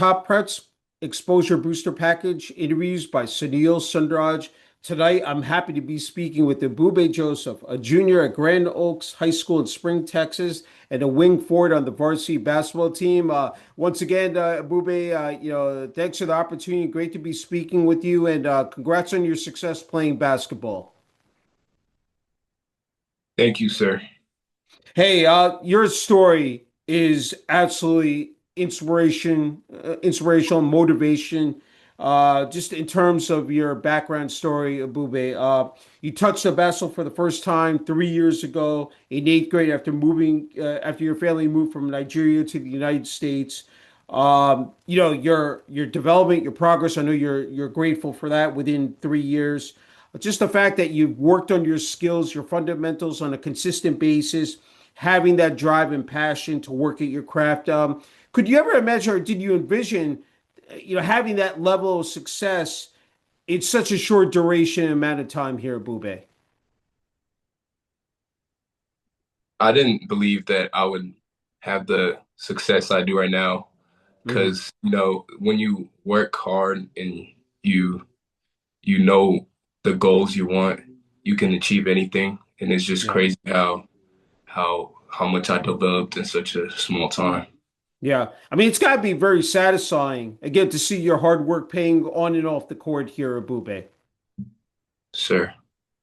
Top Prets Exposure Booster Package interviews by Sunil, Sunder. Tonight, I'm happy to be speaking with Ebube Joseph, a junior at Grand Oaks High School in Spring, Texas, and a wing forward on the varsity basketball team. Once again, Ebube, thanks for the opportunity. Great to be speaking with you, and congrats on your success playing basketball. Thank you, sir. Hey, your story is absolutely inspirational, motivation. Just in terms of your background story, Abube, you touched the basketball for the first time 3 years ago in eighth grade after after your family moved from Nigeria to the United States. Your development, your progress. I know you're grateful for that within 3 years. Just the fact that you've worked on your skills, your fundamentals on a consistent basis, having that drive and passion to work at your craft. Could you ever imagine, or did you envision, having that level of success in such a short duration amount of time here at Bube? I didn't believe that I would have the success I do right now Hmm. because, when you work hard and you know the goals you want, you can achieve anything. And it's just Yeah. crazy how much I developed in such a small time. Yeah. I mean, it's got to be very satisfying, again, to see your hard work paying on and off the court here at Bube. Sir.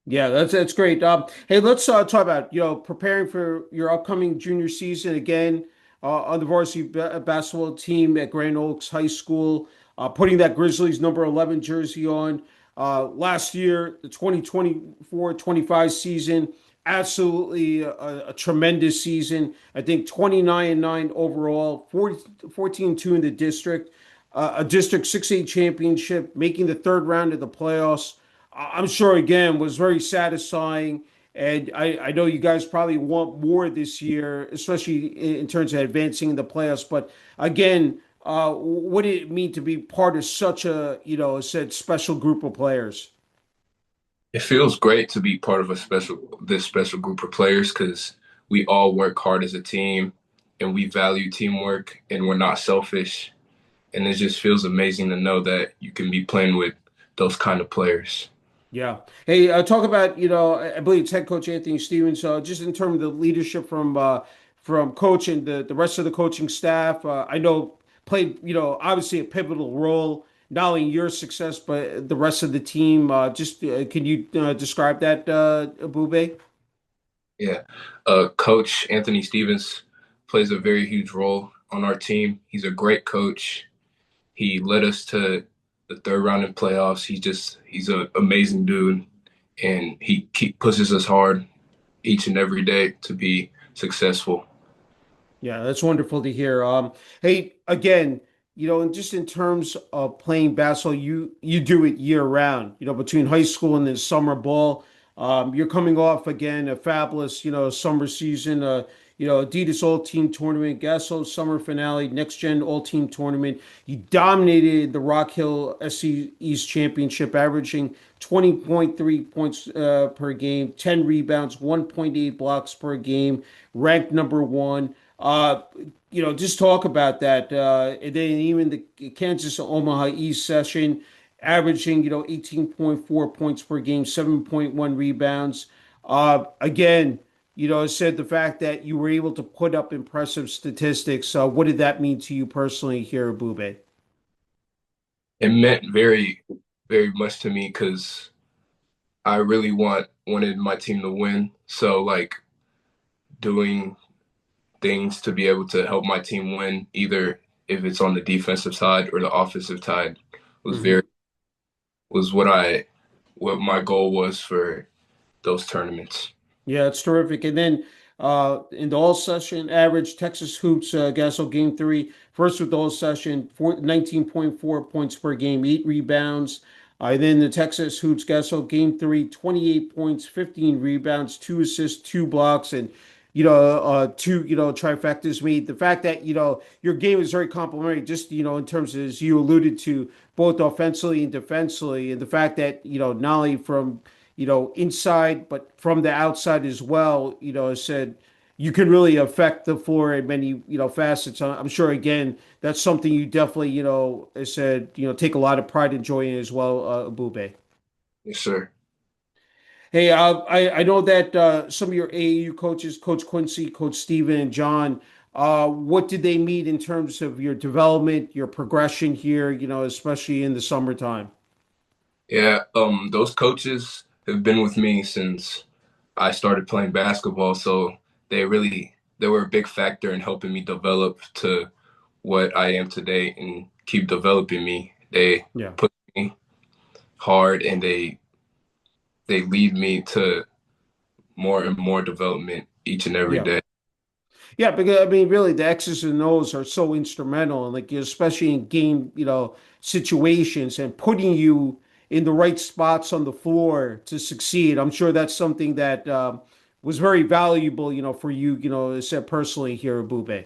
Yeah, that's great. Hey, let's talk about preparing for your upcoming junior season again on the varsity basketball team at Grand Oaks High School, putting that Grizzlies number 11 jersey on. Last year, the 2024-25 season, absolutely a tremendous season. I think 29-9 overall, 14-2 in the district, a District 6A championship, making the third round of the playoffs. I'm sure again was very satisfying. And I know you guys probably want more this year, especially in terms of advancing in the playoffs. But again, what did it mean to be part of such a, said special group of players? It feels great to be part of this special group of players because we all work hard as a team and we value teamwork and we're not selfish. And it just feels amazing to know that you can be playing with those kind of players. Yeah. Hey, talk about, I believe it's head coach Anthony Stevens, just in terms of the leadership from coach and the rest of the coaching staff. I know played, obviously a pivotal role, not only in your success, but the rest of the team. Just can you describe that, Abube? Yeah. Coach Anthony Stevens plays a very huge role on our team. He's a great coach. He led us to the third round in playoffs. He's an amazing dude, and pushes us hard each and every day to be successful. Yeah, that's wonderful to hear. Hey, again, and just in terms of playing basketball, you do it year round. Between high school and then summer ball, you're coming off again a fabulous, summer season. Adidas All Team Tournament, Gasso Summer Finale, Next Gen All Team Tournament. You dominated the Rock Hill SC East Championship, averaging 20.3 points per game, 10 rebounds, 1.8 blocks per game, ranked number one. Just talk about that. And then even the Kansas Omaha East session, averaging, 18.4 points per game, 7.1 rebounds. Again, said the fact that you were able to put up impressive statistics. What did that mean to you personally here, Bube? It meant very, very much to me because I really wanted my team to win. So like doing things to be able to help my team win, either if it's on the defensive side or the offensive side, was Mm-hmm. very was what my goal was for those tournaments. Yeah, it's terrific. And then in the all session average, Texas Hoops, Gasso game three, first with the all session, 19.4 points per game, eight rebounds. Then the Texas Hoops, Gasso game three, 28 points, 15 rebounds, two assists, two blocks, and two trifectas made. The fact that your game is very complimentary, just in terms of, as you alluded to, both offensively and defensively, and the fact that not only from inside, but from the outside as well. I said you can really affect the floor in many, facets. I'm sure again that's something you definitely, I said, take a lot of pride in joy in as well, Abube. Yes, sir. Hey, I know that some of your AAU coaches, Coach Quincy, Coach Steven, and John, what did they meet in terms of your development, your progression here, especially in the summertime? Yeah, those coaches have been with me since I started playing basketball, so they were a big factor in helping me develop to what I am today and keep developing me. They Yeah. put me hard and they lead me to more and more development each and every Yeah. day. Yeah, because I mean, really, the X's and O's are so instrumental, and like especially in game, situations, and putting you in the right spots on the floor to succeed. I'm sure that's something that was very valuable, for you, said personally here, Bube.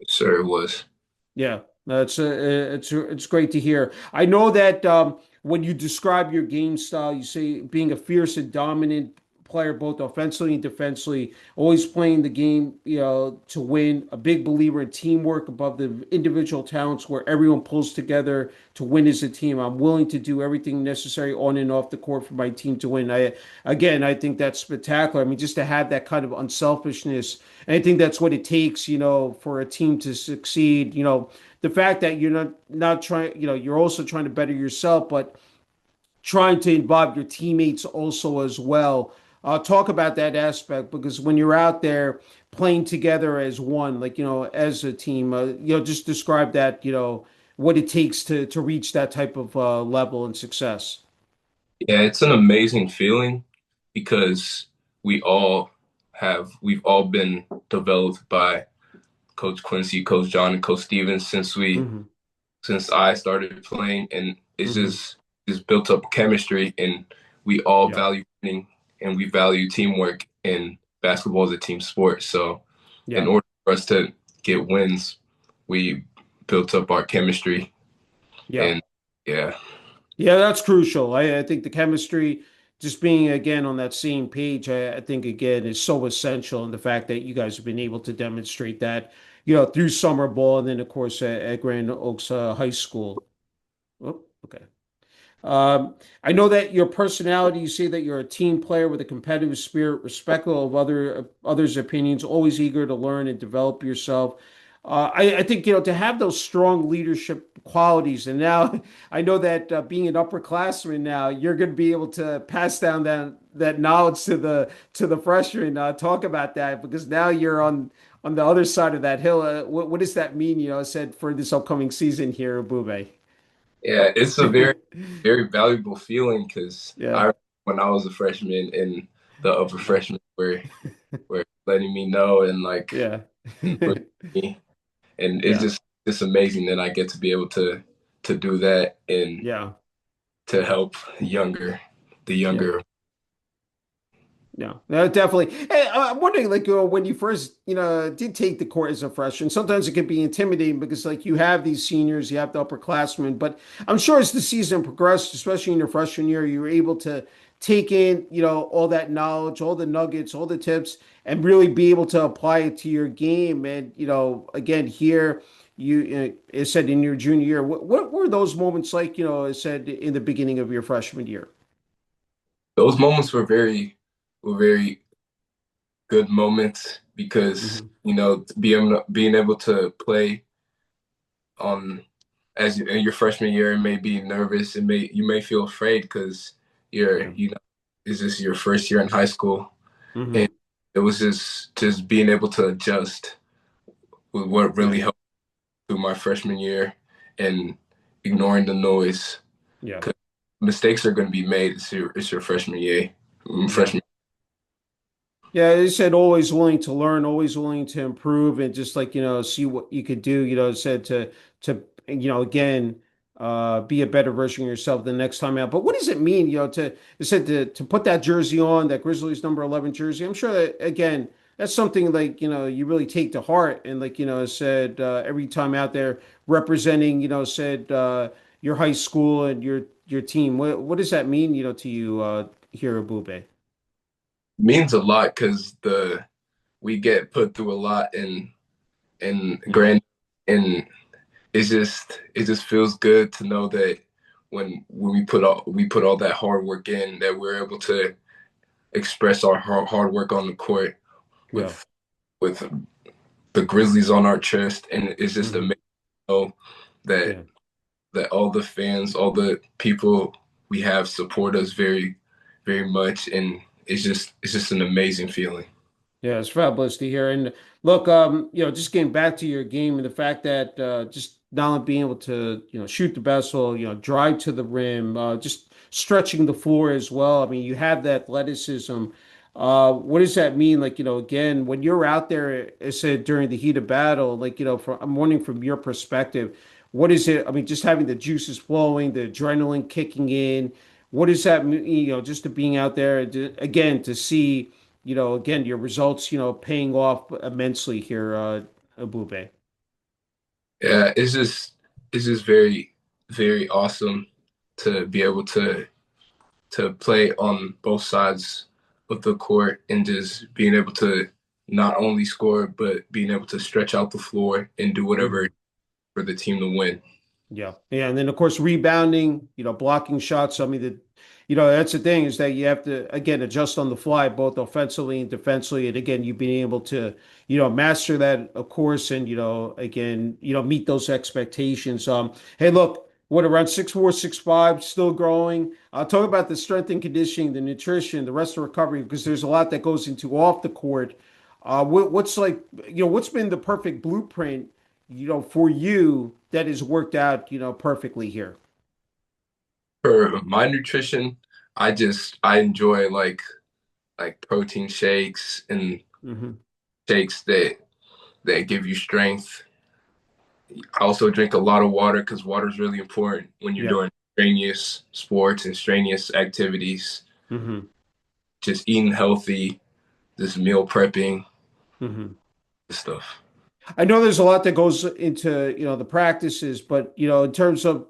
Sure, it was. Yeah, it's great to hear. I know that when you describe your game style, you say being a fierce and dominant player, both offensively and defensively, always playing the game, to win. A big believer in teamwork above the individual talents, where everyone pulls together to win as a team. I'm willing to do everything necessary on and off the court for my team to win. I think that's spectacular. I mean, just to have that kind of unselfishness, and I think that's what it takes, for a team to succeed. The fact that you're not trying, you're also trying to better yourself, but trying to involve your teammates also as well. Talk about that aspect because when you're out there playing together as one, like as a team, just describe that, what it takes to reach that type of level and success. Yeah, it's an amazing feeling because we've all been developed by Coach Quincy, Coach John, and Coach Stevens Hmm. since I started playing, and Hmm. just built up chemistry, and we all Yeah. value winning, and we value teamwork, and basketball is a team sport. So, in Yeah. order for us to get wins, we built up our chemistry, Yeah. and yeah, Yeah, that's crucial. I think the chemistry, just being again on that same page, I think again is so essential. And the fact that you guys have been able to demonstrate that, through summer ball and then of course at Grand Oaks High School. Oh, okay. I know that your personality, you say that you're a team player with a competitive spirit, respectful of others' opinions, always eager to learn and develop yourself. I think to have those strong leadership qualities, and now I know that being an upperclassman now, you're going to be able to pass down that knowledge to the freshmen. Talk about that because now you're on the other side of that hill. What does that mean? Said for this upcoming season here, Bube. yeah, it's a very valuable feeling because Yeah. I when I was a freshman and the upper freshmen were letting me know and Yeah. and pushing me, and Yeah. it's amazing that I get to be able to do that and Yeah. to help the Yeah. younger. Yeah. No, definitely. Hey, I'm wondering, like, when you first, did take the court as a freshman, sometimes it can be intimidating because, like, you have these seniors, you have the upperclassmen, but I'm sure as the season progressed, especially in your freshman year, you were able to take in, all that knowledge, all the nuggets, all the tips, and really be able to apply it to your game. And, again, here, it said in your junior year, what were those moments like, it said in the beginning of your freshman year? Those moments were very good moments because Hmm. being able to play on in your freshman year, it may be nervous. You may feel afraid because Yeah. it's just your first year in high school, and Hmm. it was just being able to adjust with what Yeah. really helped through my freshman year and ignoring the noise. Yeah. 'Cause mistakes are going to be made. It's your freshman year, Yeah. freshman. Yeah, they said always willing to learn, always willing to improve, and just like, see what you could do, it said to again be a better version of yourself the next time out. But what does it mean, it said to put that jersey on, that Grizzlies number 11 jersey? I'm sure that again, that's something like, you really take to heart and like, it said every time out there representing, said your high school and your team. What does that mean, to you here at Bube? Means a lot because the we get put through a lot and grand and it just feels good to know that when we put all that hard work in, that we're able to express our hard work on the court Yeah. with the Grizzlies on our chest, and it's just Hmm. amazing to know that Yeah. that all the fans, all the people we have support us very, very much, and it's just an amazing feeling. Yeah, it's fabulous to hear. And look, just getting back to your game and the fact that just not only being able to, shoot the vessel, drive to the rim, just stretching the floor as well. I mean, you have the athleticism. What does that mean? Like, again, when you're out there, I said during the heat of battle, like, I'm wondering from your perspective, what is it? I mean, just having the juices flowing, the adrenaline kicking in. What does that mean? Just to being out there again to see again, your results, paying off immensely here, Ebube. Yeah, it's just very, very awesome to be able to play on both sides of the court and just being able to not only score but being able to stretch out the floor and do whatever Mhm. for the team to win. Yeah. Yeah. And then of course rebounding, blocking shots. I mean that's the thing is that you have to again adjust on the fly, both offensively and defensively. And again, you've been able to, master that of course, and again, meet those expectations. Hey, look, what around 6'4", 6'5", still growing. Talk about the strength and conditioning, the nutrition, the rest of the recovery, because there's a lot that goes into off the court. What's like, what's been the perfect blueprint for you that has worked out, perfectly here. For my nutrition, I enjoy like protein shakes and Hmm. shakes that give you strength. I also drink a lot of water because water is really important when you're Yeah. doing strenuous sports and strenuous activities. Hmm. Just eating healthy, just meal prepping, Hmm. stuff. I know there's a lot that goes into, the practices, but, in terms of,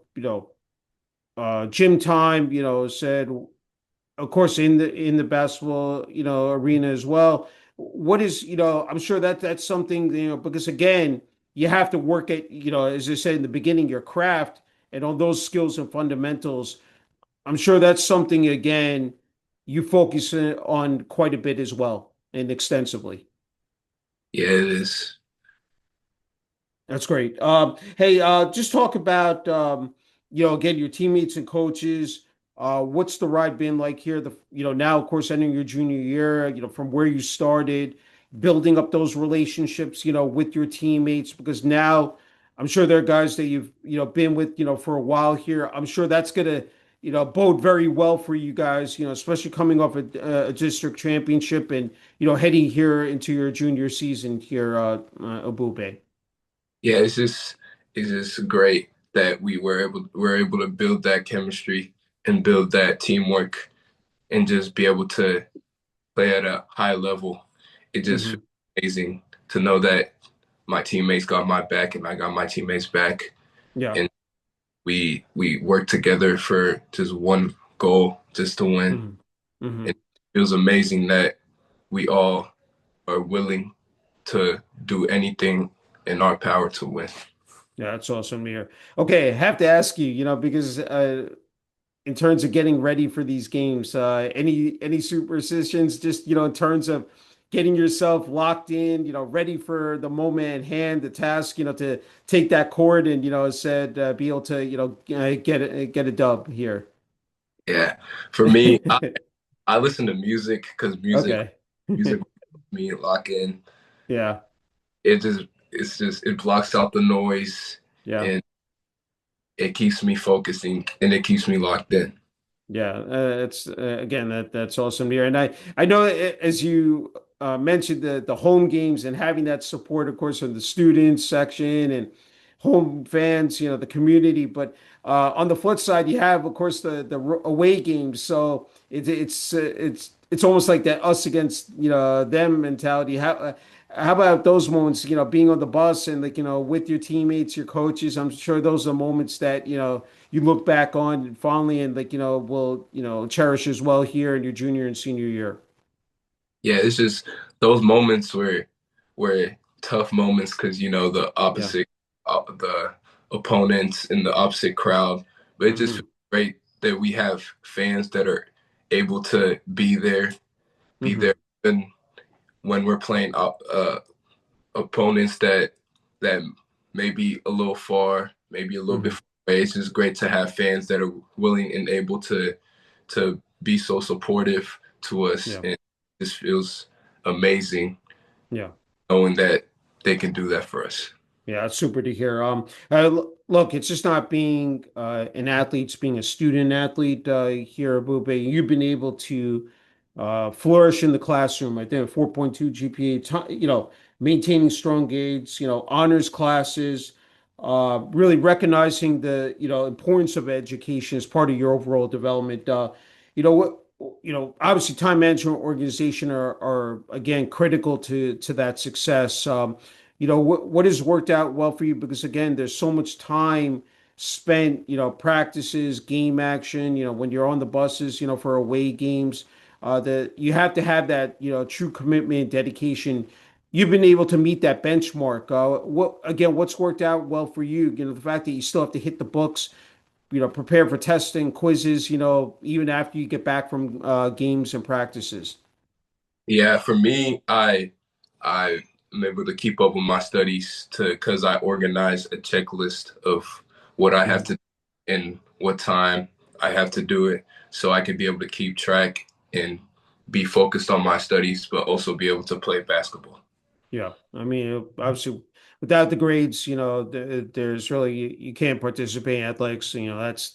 gym time, said, of course, in the basketball, arena as well. What is, I'm sure that's something, because again, you have to work at, as I said in the beginning, your craft and all those skills and fundamentals. I'm sure that's something again you focus on quite a bit as well and extensively. Yeah, it is. That's great. Hey, just talk about again your teammates and coaches. What's the ride been like here? Now of course entering your junior year, from where you started, building up those relationships, with your teammates because now I'm sure there are guys that you've been with for a while here. I'm sure that's gonna bode very well for you guys, especially coming off a district championship and heading here into your junior season here, Abube. Yeah, it's just great that we're able to build that chemistry and build that teamwork and just be able to play at a high level. It just feels Hmm. amazing to know that my teammates got my back and I got my teammates back, Yeah. and we work together for just one goal, just to win. Hmm. Hmm. It feels amazing that we all are willing to do anything in our power to win. Yeah, that's awesome to hear. Okay, I have to ask you, because in terms of getting ready for these games, any superstitions, just in terms of getting yourself locked in, ready for the moment at hand, the task, to take that court and said be able to get a dub here. Yeah, for me, I listen to music because music Okay. music helps me lock in. Yeah. It blocks out the noise, Yeah. and it keeps me focusing and it keeps me locked in. Yeah, it's again that's awesome to hear, and I know as you mentioned the home games and having that support, of course, from the students section and home fans, the community. But on the flip side, you have, of course, the away games. So it's almost like that us against them mentality. How about those moments? Being on the bus and like with your teammates, your coaches. I'm sure those are moments that you look back on fondly and like will cherish as well here in your junior and senior year. Yeah, it's just those moments were tough moments because the Yeah. opposite, the opponents in the opposite crowd. But it just Hmm. feels great that we have fans that are able to be Hmm. there, and when we're playing opponents that may be a little far, maybe a little bit Hmm. far away. It's just great to have fans that are willing and able to be so supportive to us, Yeah. and this feels amazing Yeah. knowing that they can do that for us. Yeah, it's super to hear. Look, it's just not being an athlete, it's being a student athlete here at Ebube. You've been able to flourish in the classroom. I think 4.2 GPA, maintaining strong grades, honors classes, really recognizing the, importance of education as part of your overall development. What, obviously time management organization are again critical to that success. What has worked out well for you? Because again, there's so much time spent, practices, game action, when you're on the buses, for away games, that you have to have that, true commitment, dedication. You've been able to meet that benchmark. What's worked out well for you? The fact that you still have to hit the books, prepare for testing, quizzes, even after you get back from games and practices. Yeah, for me, I am able to keep up with my studies to because I organize a checklist of what I have Mhm. to and what time I have to do it, so I can be able to keep track and be focused on my studies, but also be able to play basketball. Yeah, I mean, obviously, without the grades, there's really you can't participate in athletics.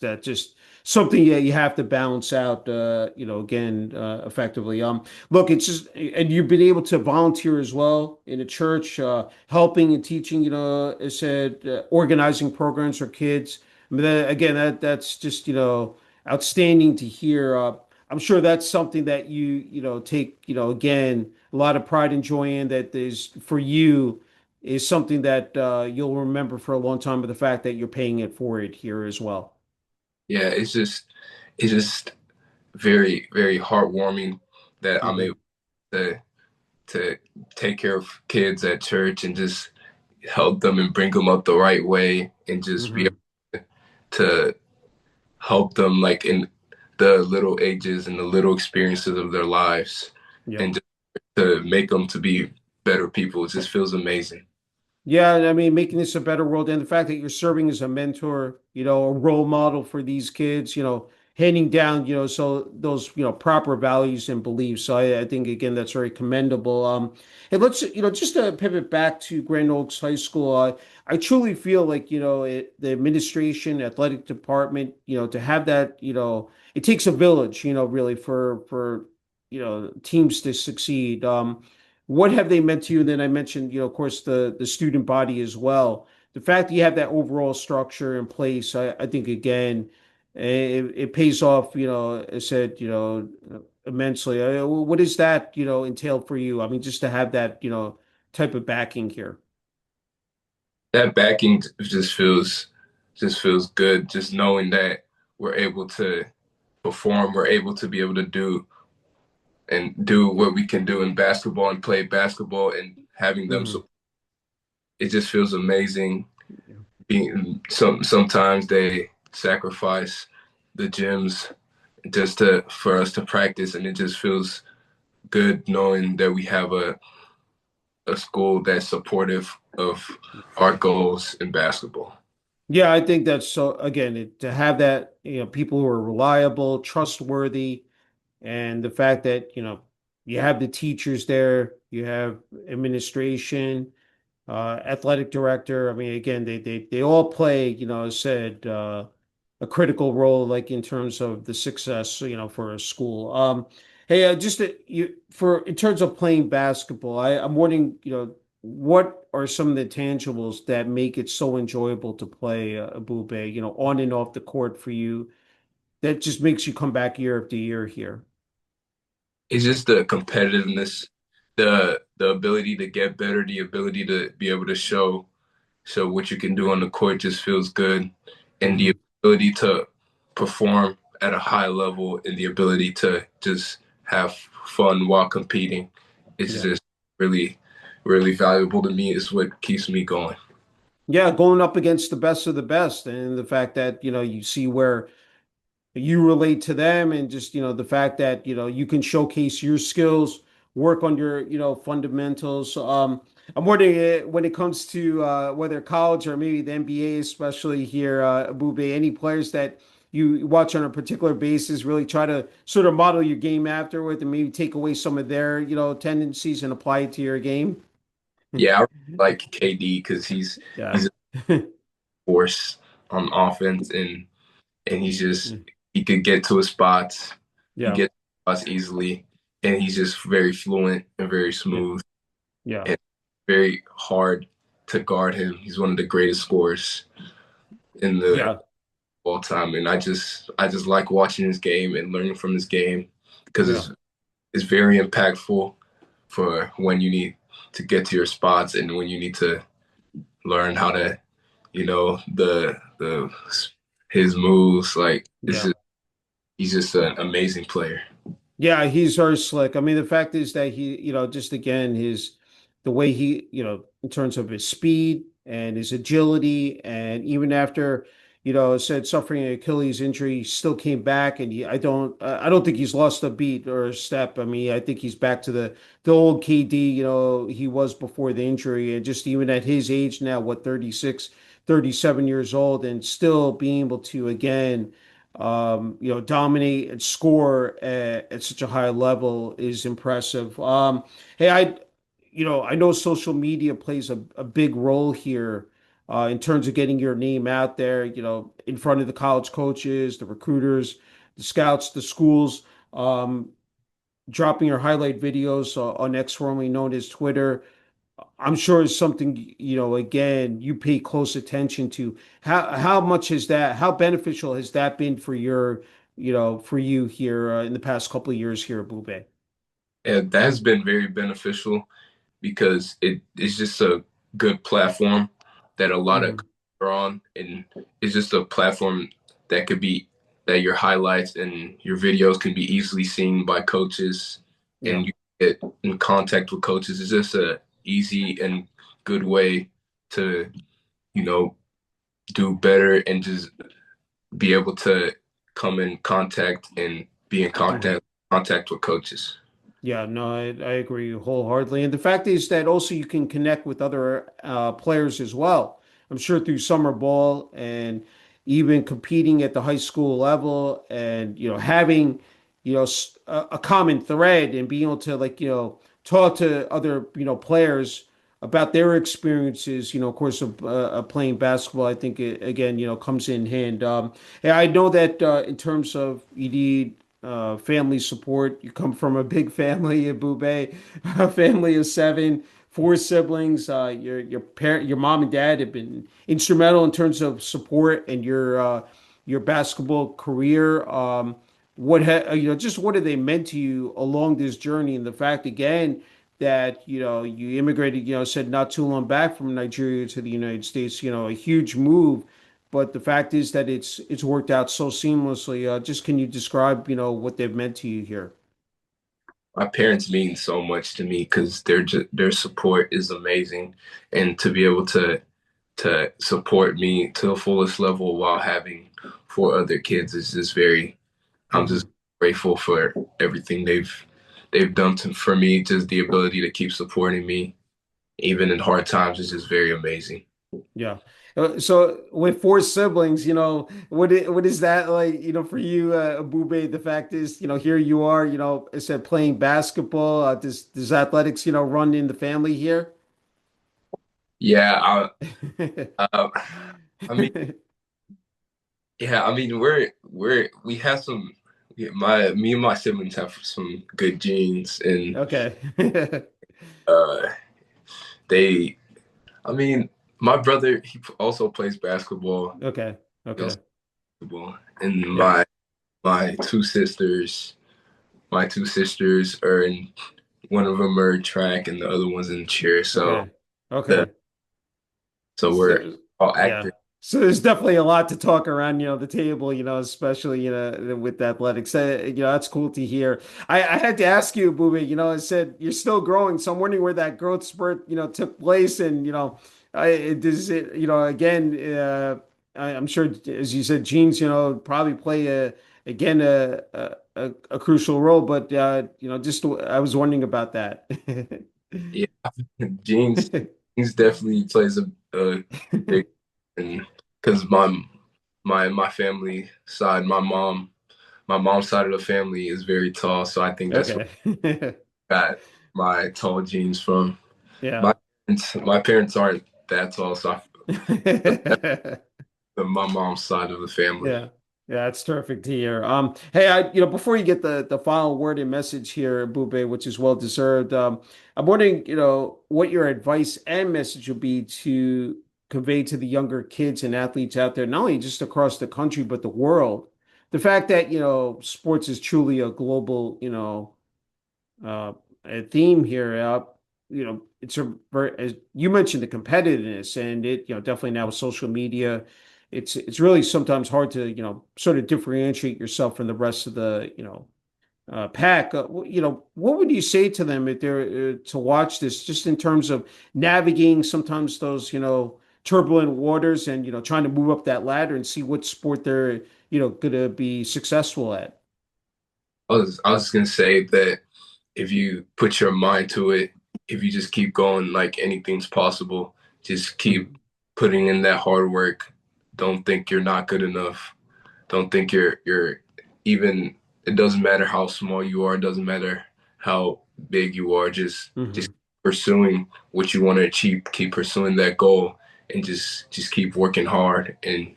That's just something that you have to balance out. Again, effectively. Look, it's just, and you've been able to volunteer as well in a church, helping and teaching. I said organizing programs for kids. I mean, again, that's just outstanding to hear. I'm sure that's something that you take again a lot of pride and joy in that is for you is something that you'll remember for a long time. But the fact that you're paying it for it here as well. Yeah, it's just very very heartwarming that I'm Hmm. able to to take care of kids at church and just help them and bring them up the right way and just be Hmm. able to help them like in the little ages and the little experiences of their lives Yeah. and just to make them to be better people. It just feels amazing. Yeah, I mean, making this a better world, and the fact that you're serving as a mentor, a role model for these kids, handing down, so those, proper values and beliefs. So I think again that's very commendable. And let's, just to pivot back to Grand Oaks High School, I truly feel like, the administration, athletic department, to have that, it takes a village, really for teams to succeed. What have they meant to you? And then I mentioned, of course, the student body as well. The fact that you have that overall structure in place, I think again, it pays off. I said, immensely. What does that, entail for you? I mean, just to have that, type of backing here. That backing just feels good. Just knowing that we're able to perform, we're able to be able to do what we can do in basketball and play basketball and having them Hmm. so it just feels amazing. Sometimes they sacrifice the gyms just to for us to practice, and it just feels good knowing that we have a school that's supportive of our goals in basketball. Yeah, I think that's so. Again, to have that, people who are reliable, trustworthy, and the fact that you have the teachers there, you have administration, athletic director. I mean, again, they all play, as I said, a critical role, like in terms of the success, for a school. Hey, just for in terms of playing basketball, I'm wondering, what are some of the tangibles that make it so enjoyable to play Ebube, on and off the court for you, that just makes you come back year after year here. It's just the competitiveness, the ability to get better, the ability to be able to show what you can do on the court just feels good, and the Hmm. ability to perform at a high level and the ability to just have fun while competing. It's Yeah. just really, really valuable to me. Is what keeps me going. Yeah, going up against the best of the best, and the fact that you see where you relate to them, and just the fact that you can showcase your skills, work on your fundamentals. I'm wondering, when it comes to whether college or maybe the NBA, especially here, Ebube, any players that you watch on a particular basis, really try to sort of model your game after with, and maybe take away some of their tendencies and apply it to your game. Yeah, I really like KD because Yeah. he's a force on offense, and he could get to his spots. He Yeah. gets to us easily, and he's just very fluent and very Yeah. smooth Yeah. and very hard to guard him. He's one of the greatest scorers in the Yeah. all time, and I just like watching his game and learning from his game because Yeah. it's very impactful for when you need to get to your spots and when you need to learn how to, the his moves. Like it's Yeah. just he's just an amazing player. Yeah, he's very slick. I mean, the fact is that he, just again, the way he, in terms of his speed and his agility, and even after, said suffering an Achilles injury, he still came back, and I don't think he's lost a beat or a step. I mean, I think he's back to the old KD, he was before the injury, and just even at his age now, what, 36, 37 years old, and still being able to again dominate and score at such a high level is impressive. Hey, I know social media plays a big role here in terms of getting your name out there, in front of the college coaches, the recruiters, the scouts, the schools, um, dropping your highlight videos on X, formerly known as Twitter. I'm sure it's something, again, you pay close attention to. How much is that, how beneficial has that been for for you here in the past couple of years here at Bube? And that has been very beneficial because it's just a good platform that a lot of Hmm. coaches are on, and it's just a platform that could be that your highlights and your videos can be easily seen by coaches, Yeah. and you get in contact with coaches. It's just a easy and good way to you know do better and just be able to come in contact and be in Mhm. contact with coaches. Yeah, no, I agree wholeheartedly. And the fact is that also you can connect with other players as well. I'm sure through summer ball and even competing at the high school level, and having a common thread and being able to, like, talk to other players about their experiences, of course, of playing basketball. I think it, again, comes in hand. Yeah, I know that in terms of you need family support. You come from a big family, Ebube, a family of seven, four siblings. Your mom and dad have been instrumental in terms of support and your basketball career. Just what have they meant to you along this journey, and the fact again that you immigrated, said not too long back from Nigeria to the United States. A huge move, but the fact is that it's worked out so seamlessly. Just can you describe, what they've meant to you here? My parents mean so much to me because their support is amazing, and to be able to support me to the fullest level while having four other kids is just very. I'm just Hmm. grateful for everything they've done for me. Just the ability to keep supporting me even in hard times is just very amazing. Yeah. So with four siblings, what is that like, for you, Abube? The fact is, here you are, I said playing basketball. Does athletics, run in the family here? Yeah, I mean, yeah, I mean, we have some. Yeah, me and my siblings have some good genes, and Okay. uh, they. I mean, my brother he also plays basketball. Okay. He also Okay. plays basketball, and Yeah. my two sisters, are in. One of them are in track, and the other one's in cheer. So Okay. the Okay. so we're So, all yeah. active. So there's definitely a lot to talk around, the table, especially, with athletics. That's cool to hear. I had to ask you, Booby, I said you're still growing, so I'm wondering where that growth spurt, took place, and does it, again, I'm sure, as you said, genes, probably play again a crucial role, but just I was wondering about that. Yeah, genes genes definitely plays a big, and because my family side, my mom's side of the family is very tall, so I think that's where Okay. I got my tall genes from. Yeah. My my parents aren't that tall, so my mom's side of the family. Yeah. Yeah, it's terrific to hear. Hey, before you get the final word and message here, Bube, which is well deserved, I'm wondering, what your advice and message would be to convey to the younger kids and athletes out there, not only just across the country, but the world. The fact that, sports is truly a global, uh, a theme here. It's a very, as you mentioned, the competitiveness, and it, definitely now with social media, it's really sometimes hard to, sort of differentiate yourself from the rest of the, pack. What would you say to them if they're to watch this, just in terms of navigating sometimes those, turbulent waters, and trying to move up that ladder and see what sport they're, going to be successful at. I was gonna say that if you put your mind to it, if you just keep going, like anything's possible. Just keep Mhm. putting in that hard work. Don't think you're not good enough. Don't think you're even. It doesn't matter how small you are. It doesn't matter how big you are. Just Mhm. pursuing what you want to achieve. Keep pursuing that goal, and just keep working hard. And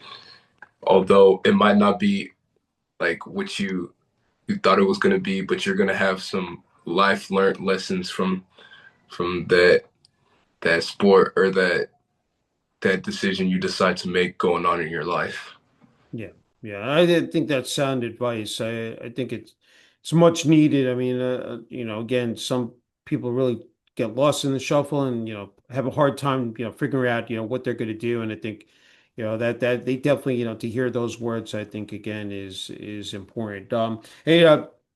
although it might not be like what you thought it was going to be, but you're going to have some life learned lessons from that sport or that decision you decide to make going on in your life. Yeah, yeah, I did think that's sound advice. I think it's much needed. I mean, again, some people really get lost in the shuffle and have a hard time figuring out what they're going to do. And I think that they definitely to hear those words, I think again is important. Hey,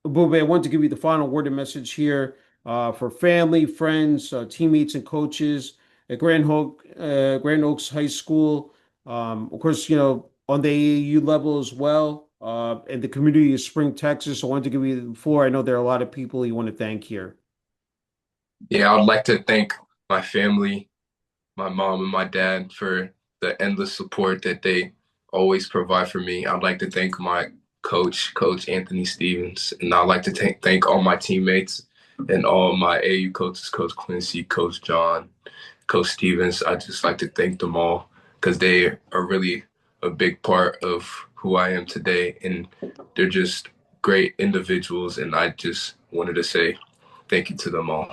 Bube, I want to give you the final word and message here for family, friends, teammates, and coaches at Grand Oaks High School. Of course, on the AAU level as well, and the community of Spring, Texas. I wanted to give you the floor. I know there are a lot of people you want to thank here. Yeah, I'd like to thank my family, my mom and my dad for the endless support that they always provide for me. I'd like to thank my Coach Anthony Stevens, and I'd like to thank all my teammates and all my AU coaches, Coach Quincy, Coach John, Coach Stevens. I just like to thank them all because they are really a big part of who I am today, and they're just great individuals. And I just wanted to say thank you to them all.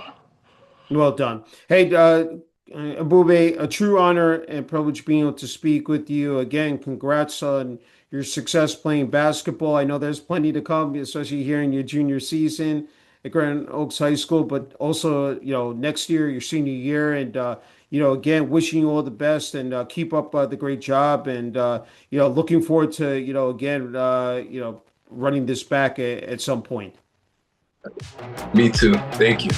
Well done. Hey, Ebube, a true honor and privilege being able to speak with you. Again, congrats on your success playing basketball. I know there's plenty to come, especially here in your junior season at Grand Oaks High School, but also, next year, your senior year. And, again, wishing you all the best, and keep up the great job. And, looking forward to, again, running this back at some point. Me too. Thank you.